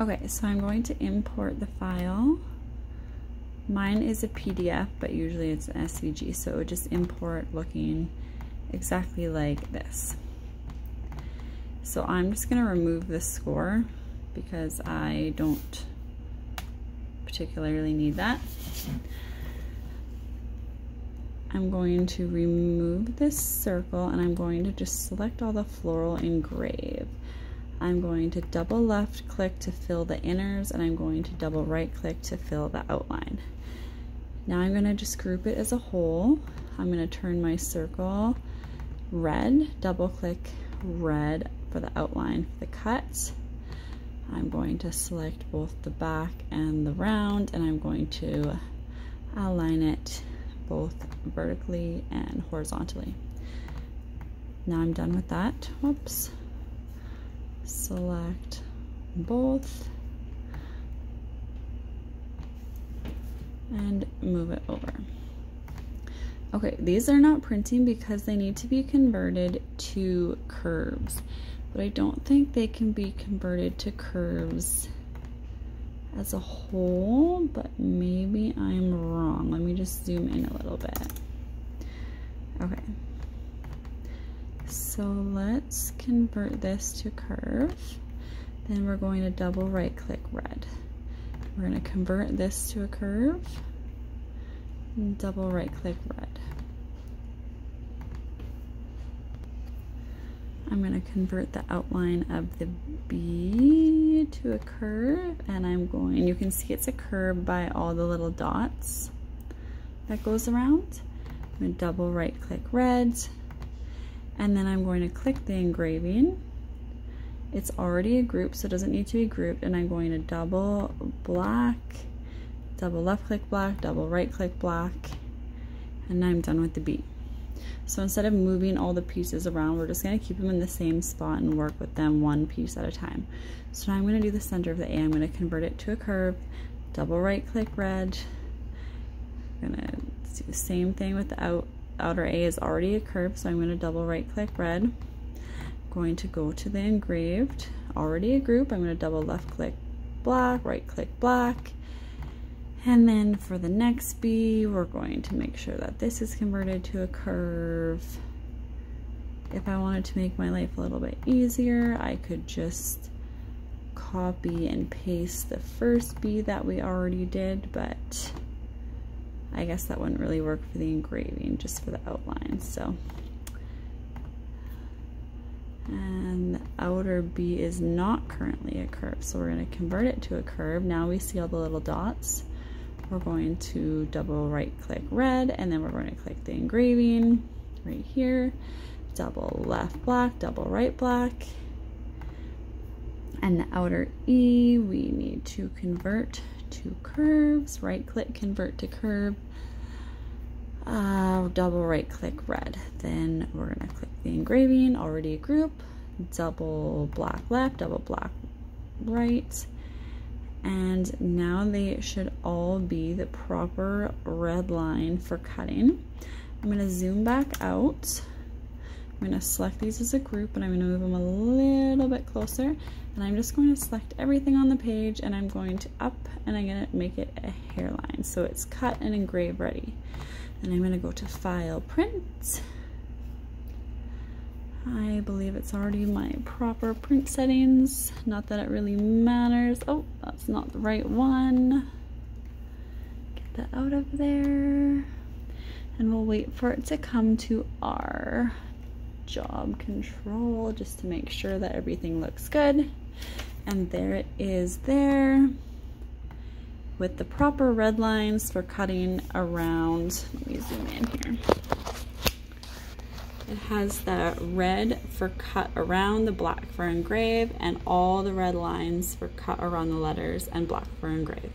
Okay, so I'm going to import the file. Mine is a PDF, but usually it's an SVG, so it would just import looking exactly like this. So I'm just going to remove this score because I don't particularly need that. I'm going to remove this circle and I'm going to just select all the floral engrave. I'm going to double left click to fill the inners and I'm going to double right click to fill the outline. Now I'm going to just group it as a whole. I'm going to turn my circle red, double click red for the outline for the cut. I'm going to select both the back and the round and I'm going to align it both vertically and horizontally. Now I'm done with that. Whoops. Select both and move it over. Okay, these are not printing because they need to be converted to curves, but I don't think they can be converted to curves as a whole, but maybe I'm wrong. Let me just zoom in a little bit. Okay, so let's convert this to curve. Then we're going to double right click red. We're going to convert this to a curve and double right click red. I'm going to convert the outline of the B to a curve, and I'm going, you can see it's a curve by all the little dots that goes around. I'm going to double right click red, and then I'm going to click the engraving. It's already a group, so it doesn't need to be grouped, and I'm going to double black, double left click black, double right click black, and I'm done with the B. So instead of moving all the pieces around, we're just going to keep them in the same spot and work with them one piece at a time. So now I'm going to do the center of the A. I'm going to convert it to a curve, double right click red. I'm going to do the same thing with the outer A is already a curve, so I'm going to double right click red. I'm going to go to the engraved, already a group. I'm going to double left click black, right click black. And then for the next B, we're going to make sure that this is converted to a curve. If I wanted to make my life a little bit easier, I could just copy and paste the first B that we already did, but I guess that wouldn't really work for the engraving, just for the outline. So, and the outer B is not currently a curve, so we're going to convert it to a curve. Now we see all the little dots. We're going to double right click red, and then we're going to click the engraving right here, double left black, double right black, and the outer E we need to convert to curves. Right click, convert to curve, double right click red. Then we're going to click the engraving, already a group, double black left, double black right. And now they should all be the proper red line for cutting. I'm going to zoom back out. I'm going to select these as a group, and I'm going to move them a little bit closer. And I'm just going to select everything on the page, and I'm going to up, and I'm going to make it a hairline. So it's cut and engrave ready. And I'm going to go to File, Print. I believe it's already my proper print settings. Not that it really matters. Oh, that's not the right one. Get that out of there. And we'll wait for it to come to our job control just to make sure that everything looks good. And there it is there with the proper red lines for cutting around. Let me zoom in here. It has the red for cut around, the black for engrave, and all the red lines for cut around the letters and black for engrave.